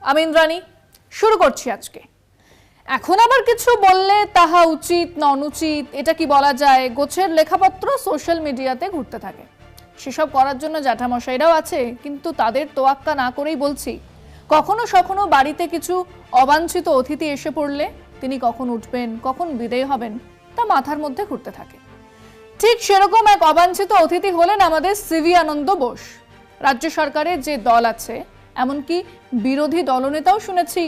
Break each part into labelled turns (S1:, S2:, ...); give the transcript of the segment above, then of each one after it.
S1: আমি ইন্দ্রাণী শুরু করছি আজকে। এখন আবার কিছু বললে তাহা উচিত না অনুচিত এটা কি বলা যায়, গোছের লেখাপত্র সোশ্যাল মিডিয়াতে ঘুরতে থাকে। সেসব করার জন্য জ্যাঠামশাইরাও আছে, কিন্তু তাদের তোয়াক্কা না করেই বলছি, কখনো সখনো বাড়িতে কিছু অবাঞ্ছিত অতিথি এসে পড়লে তিনি কখন উঠবেন কখন বিদায় হবেন তা মাথার মধ্যে ঘুরতে থাকে। ঠিক সেরকম এক অবাঞ্ছিত অতিথি হলেন আমাদের সিভি আনন্দ বোস। রাজ্য সরকারের যে দল আছে, এমনকি বিরোধী দলনেতাও শুনেছি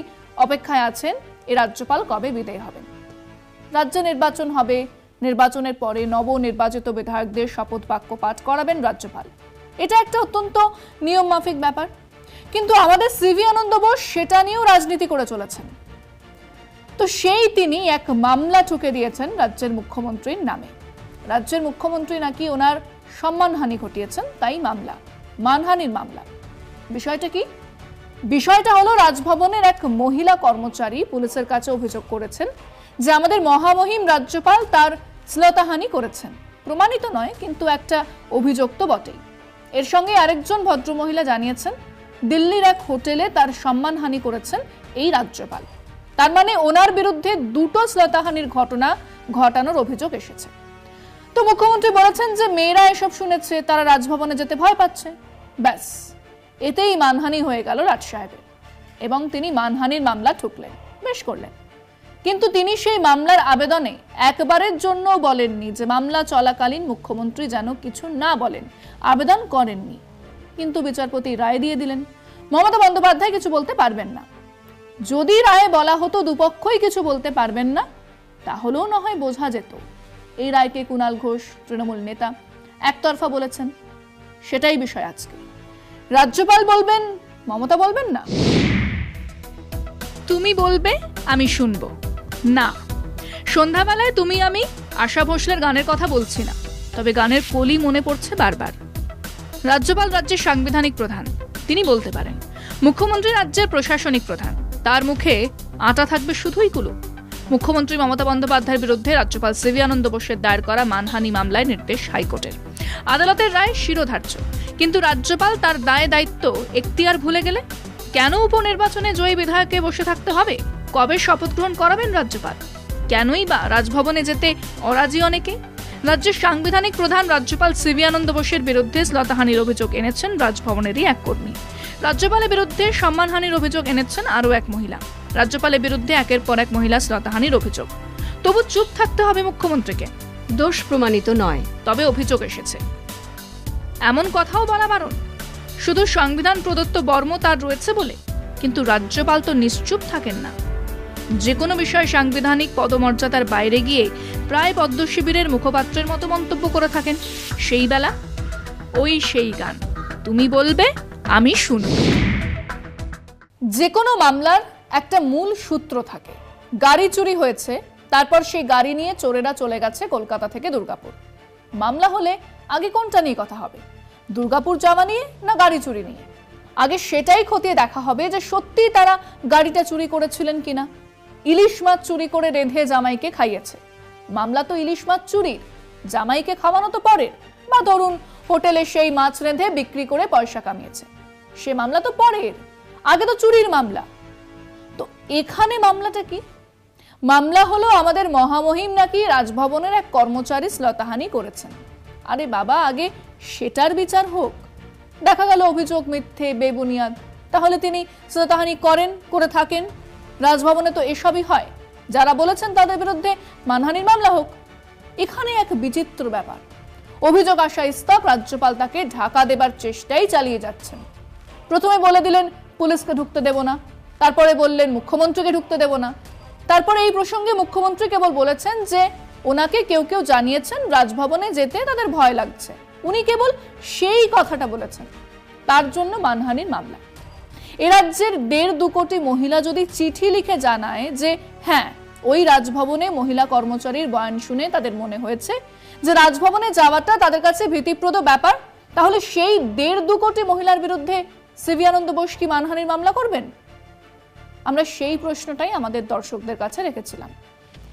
S1: অপেক্ষায় আছেন এই রাজ্যপাল কবে বিদায় হবেন। রাজ্য নির্বাচন হবে, নির্বাচনের পরে নবনির্বাচিত বিধায়কদের শপথ বাক্য পাঠ করাবেন রাজ্যপাল। এটা একটা অত্যন্ত নিয়ম মাফিক ব্যাপার, কিন্তু আমাদের সিভি আনন্দ বোস সেটা নিয়েও রাজনীতি করে চলেছেন। তো সেই তিনি এক মামলা ঠুকে দিয়েছেন রাজ্যের মুখ্যমন্ত্রীর নামে। রাজ্যের মুখ্যমন্ত্রী নাকি ওনার সম্মানহানি ঘটিয়েছেন, তাই মামলা, মানহানির মামলা। বিষয়টা কি? বিষয়টা হলো, রাজভবনের এক মহিলা কর্মচারী পুলিশের কাছে অভিযোগ করেছেন যে আমাদের মহামহিম রাজ্যপাল তার শ্লীলতাহানি করেছেন। প্রমাণিত নয়, কিন্তু একটা অভিযোগ তো বটেই। এর সঙ্গে আরেকজন ভদ্রমহিলা জানিয়েছেন দিল্লির এক হোটেলে তার সম্মানহানি করেছেন এই রাজ্যপাল। তার মানে ওনার বিরুদ্ধে দুটো শ্লীলতাহানির ঘটনা ঘটানোর অভিযোগ এসেছে। তো মুখ্যমন্ত্রী বলেছেন যে মেয়েরা এসব শুনেছে, তারা রাজভবনে যেতে ভয় পাচ্ছে। ব্যাস, এতেই মানহানি হয়ে গেল রাজ সাহেবের, এবং তিনি মানহানির মামলা ঠুকলেন, বেশ করলেন। কিন্তু তিনি সেই মামলার আবেদনে একবারের জন্য বলেননি যে মামলা চলাকালীন মুখ্যমন্ত্রী যেন কিছু না বলেন, আবেদন করেননি। কিন্তু বিচারপতি রায় দিয়ে দিলেন মমতা বন্দ্যোপাধ্যায় কিছু বলতে পারবেন না। যদি রায়ে বলা হতো দুপক্ষই কিছু বলতে পারবেন না, তাহলেও না হয় বোঝা যেত এই রায়কে কুণাল ঘোষ তৃণমূল নেতা একতরফা বলেছেন। সেটাই বিষয় আজকে। রাজ্যপাল বলবেন, মমতা বলবেন না। তুমি বলবে, আমি শুনবো না। সন্ধ্যাবেলায় তুমি আমি আশা ভোসলের গানের কথা বলছি না, তবে গানের কলি মনে পড়ছে বারবার। রাজ্যপাল রাজ্যের সাংবিধানিক প্রধান, তিনি বলতে পারেন। মুখ্যমন্ত্রী রাজ্যের প্রশাসনিক প্রধান, তার মুখে আটা থাকবে শুধুই কুলু। মুখ্যমন্ত্রী মমতা বন্দ্যোপাধ্যায়ের বিরুদ্ধে রাজ্যপাল সিভি আনন্দ বোসের দায়ের করা মানহানি মামলায় নির্দেশ হাইকোর্টের। আদালতের রায় শিরোধার্য, কিন্তু রাজ্যপাল তার দায় দায়িত্ব এখতিয়ার ভুলে গেলে কেন উপনির্বাচনে জয়ী বিধায়ককে বসে থাকতে হবে? কবে শপথ গ্রহণ করাবেন রাজ্যপাল? কেনই বা রাজভবনে যেতে অরাজি অনেকে? রাজ্যের সাংবিধানিক প্রধান রাজ্যপাল সিভি আনন্দ বোসের বিরুদ্ধে শ্লীলতাহানির অভিযোগ এনেছেন রাজভবনেরই এক কর্মী। রাজ্যপালের বিরুদ্ধে সম্মানহানির অভিযোগ এনেছেন আরও এক মহিলা। রাজ্যপালের বিরুদ্ধে একের পর এক মহিলা শ্লীলতাহানির অভিযোগ। তবু চুপ থাকতে হবে মুখ্যমন্ত্রীকে।
S2: দোষ প্রমাণিত নয়,
S1: তবে অভিযোগ এসেছে, এমন কথাও বলা বারণ। শুধু সংবিধান প্রদত্ত বর্ম তার রয়েছে বলে, কিন্তু রাজ্যপাল তো নিশ্চুপ থাকেন না। যে কোনো বিষয়ে সাংবিধানিক পদমর্যাদার বাইরে গিয়ে প্রায় পদ্ম শিবিরের মুখপাত্রের মতো মন্তব্য করে থাকেন। সেই বেলা ওই সেই গান, তুমি বলবে আমি শুনব। যে কোনো মামলার একটা মূল সূত্র থাকে। গাড়ি চুরি হয়েছে, তারপর সেই গাড়ি নিয়ে চোরেরা চলে গেছে কলকাতা থেকে দুর্গাপুর। মামলা হলে আগে কোনটা নিয়ে কথা হবে, দুর্গাপুর যাওয়া নিয়ে না গাড়ি চুরি নিয়ে? আগে সেটাই খতিয়ে দেখা হবে যে সত্যি তারা গাড়িটা চুরি করেছিলেন কিনা। ইলিশ মাছ চুরি করে রেঁধে জামাইকে খাইয়েছে, মামলা তো ইলিশ মাছ চুরির, জামাইকে খাওয়ানো তো পরের। বা ধরুন হোটেলে সেই মাছ রেঁধে বিক্রি করে পয়সা কামিয়েছে, সে মামলা তো পরের, আগে তো চুরির মামলা। তো এখানে মামলাটা কি? মামলা হলো আমাদের মহামহিম নাকি রাজভবনের এক কর্মচারী শ্লীলতাহানি করেছেন। আরে বাবা, আগে সেটার বিচার হোক। দেখা গেল অভিযোগ মিথ্যে, বেবুনিয়াদ, তাহলে তিনি শ্লীলতাহানি করে থাকেন, রাজভবনে তো এসবই হয়। যারা বলেছেন তাদের বিরুদ্ধে মানহানির মামলা হোক। এখানে এক বিচিত্র ব্যাপার, অভিযোগ আসা ইস্তক রাজ্যপাল তাকে ঢাকা দেবার চেষ্টাই চালিয়ে যাচ্ছেন। প্রথমে বলে দিলেন পুলিশকে ঢুকতে দেব না, তারপরে বললেন মুখ্যমন্ত্রীকে ঢুকতে দেব না। তারপরে এই প্রসঙ্গে মুখ্যমন্ত্রী কেবল বলেছেন যে ওনাকে কেউ কেউ জানিয়েছেন রাজভবনে যেতে তাদের ভয় লাগছে, উনি কেবল সেই কথাটা বলেছেন, তার জন্য মানহানির মামলা। এ রাজ্যের 1.5-2 কোটি মহিলা যদি চিঠি লিখে জানায় যে হ্যাঁ, ওই রাজভবনে মহিলা কর্মচারীর বয়ান শুনে তাদের মনে হয়েছে যে রাজভবনে যাওয়াটা তাদের কাছে ভীতিপ্রদ ব্যাপার, তাহলে সেই 1.5-2 কোটি মহিলার বিরুদ্ধে সিভি আনন্দ বোস কি মানহানির মামলা করবেন? আমরা সেই প্রশ্নটাই আমাদের দর্শকদের কাছে রেখেছিলাম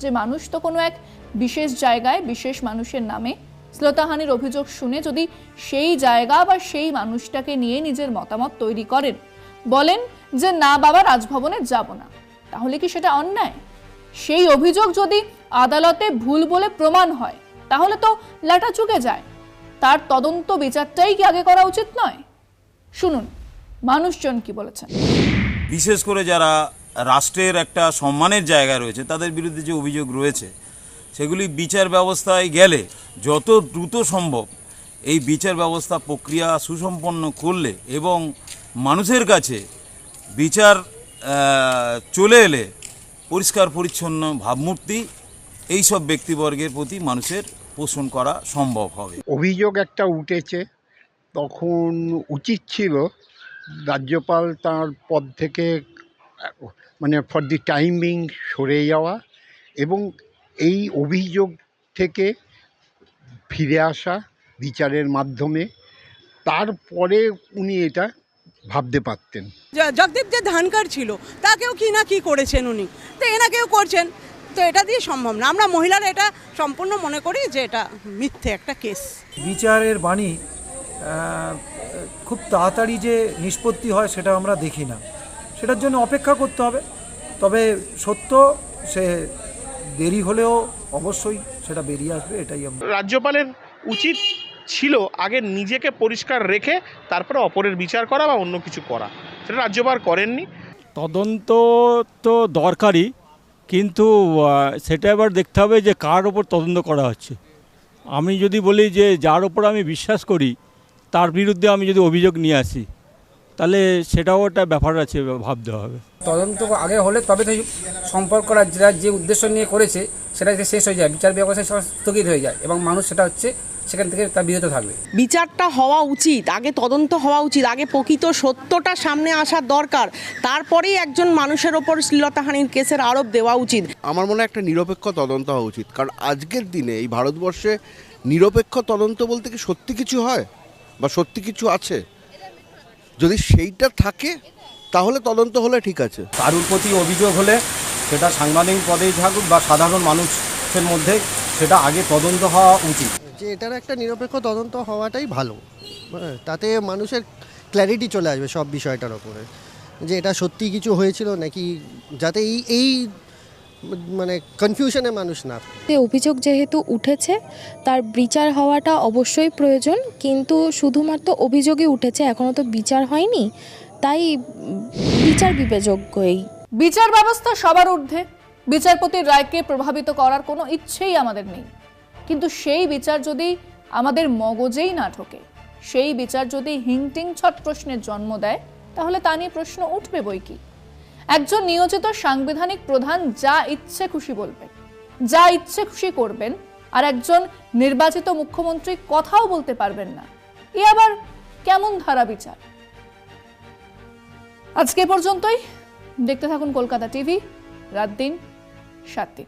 S1: যে মানুষ তো কোনো এক বিশেষ জায়গায় বিশেষ মানুষের নামে শ্লীলতাহানির অভিযোগ শুনে যদি সেই জায়গা বা সেই মানুষটাকে নিয়ে নিজের মতামত তৈরি করেন, বলেন যে না বাবা রাজভবনে যাব না, তাহলে কি সেটা অন্যায়? সেই অভিযোগ যদি আদালতে ভুল বলে প্রমাণ হয় তাহলে তো লাটা চুকে যায়। তার তদন্ত বিচারটাই কি আগে করা উচিত নয়? শুনুন মানুষজন কি বলেছেন।
S3: বিশেষ করে যারা রাষ্ট্রের একটা সম্মানের জায়গায় রয়েছে তাদের বিরুদ্ধে যে অভিযোগ রয়েছে সেগুলি বিচার ব্যবস্থায় গেলে যত দ্রুত সম্ভব এই বিচার ব্যবস্থা প্রক্রিয়া সুসম্পন্ন করলে এবং মানুষের কাছে বিচার চলে এলে পরিষ্কার পরিচ্ছন্ন ভাবমূর্তি এইসব ব্যক্তিবর্গের প্রতি মানুষের পোষণ করা সম্ভব হবে।
S4: অভিযোগ একটা উঠেছে, তখন উচিত ছিল রাজ্যপাল তার পদ থেকে মানে ফর দি টাইম বিং সরে যাওয়া এবং এই অভিযোগ থেকে ফিরে আসা বিচারের মাধ্যমে, তারপরে উনি এটা ভাবতে পারতেন।
S5: জগদীপ যে ধানকার ছিল তাকেও কি না কি করেছেন উনি, তো এনাকেও করছেন, তো এটা দিয়ে সম্ভব না। আমরা মহিলারা এটা সম্পূর্ণ মনে করি যে এটা মিথ্যে একটা কেস।
S6: বিচারের বাণী খুব তাড়াতাড়ি যে নিষ্পত্তি হয় সেটা আমরা দেখি না, সেটার জন্য অপেক্ষা করতে হবে। তবে সত্য সে দেরি হলেও অবশ্যই সেটা বেরিয়ে আসবে, এটাই আমরা।
S7: রাজ্যপালের উচিত ছিল আগে নিজেকে পরিষ্কার রেখে তারপরে অপরের বিচার করা বা অন্য কিছু করা, সেটা রাজ্যপাল করেননি।
S8: তদন্ত তো দরকারই, কিন্তু সেটা এবার দেখতে হবে যে কার ওপর তদন্ত করা হচ্ছে। আমি যদি বলি যে যার ওপর আমি বিশ্বাস করি তার বিরুদ্ধে আমি যদি অভিযোগ নিয়ে আসি তাহলে সেটাও একটা ব্যাপার আছে, ভাবতে হবে।
S9: তদন্ত আগে হলে তবে তো সম্পর্করা যেটা যে উদ্দেশ্য নিয়ে করেছে সেটা শেষ হয়ে যায়, বিচার ব্যবস্থা স্থগিত হয়ে যায় এবং মানুষ সেটা হচ্ছে সেখান থেকে তার বিরত থাকবে।
S5: বিচারটা হওয়া উচিত, আগে তদন্ত হওয়া উচিত, আগে প্রকৃত সত্যটা সামনে আসার দরকার, তারপরেই একজন মানুষের ওপর শ্লীলতাহানির কেসের আরোপ দেওয়া উচিত।
S10: আমার মনে হয় একটা নিরপেক্ষ তদন্ত হওয়া উচিত, কারণ আজকের দিনে এই ভারতবর্ষে নিরপেক্ষ তদন্ত বলতে কি সত্যি কিছু হয় বা সত্যি কিছু আছে? যদি সেইটা থাকে তাহলে তদন্ত হলে ঠিক আছে।
S11: কারুর প্রতি অভিযোগ হলে সেটা সাংবাদিক পদেই থাকুক বা সাধারণ মানুষের মধ্যে সেটা আগে তদন্ত হওয়া উচিত।
S12: যে এটার একটা নিরপেক্ষ তদন্ত হওয়াটাই ভালো, তাতে মানুষের ক্ল্যারিটি চলে আসবে সব বিষয়টার ওপরে, যে এটা সত্যি কিছু হয়েছিল নাকি, যাতে এই মানে কনফিউশনে মানুষ না।
S13: অভিযোগ যেহেতু উঠেছে তার বিচার হওয়াটা অবশ্যই প্রয়োজন, কিন্তু শুধুমাত্র অভিযোগই উঠেছে, এখনো তো বিচার হয়নি, তাই বিচার বিবেচকই।
S1: বিচার ব্যবস্থা সবার ঊর্ধ্বে, বিচারপতির রায়কে প্রভাবিত করার কোনো ইচ্ছেই আমাদের নেই, কিন্তু সেই বিচার যদি আমাদের মগজেই না ঢোকে, সেই বিচার যদি হিংটিং ছট প্রশ্নের জন্ম দেয়, তাহলে তা নিয়ে প্রশ্ন উঠবে বই কি। একজন নিয়োজিত সাংবিধানিক প্রধান যা ইচ্ছে খুশি বলবেন, যা ইচ্ছে খুশি করবেন, আর একজন নির্বাচিত মুখ্যমন্ত্রী কথাও বলতে পারবেন না, এ আবার কেমন ধারা বিচার? আজকে পর্যন্তই। দেখতে থাকুন কলকাতা টিভি, রাত দিন 7 দিন।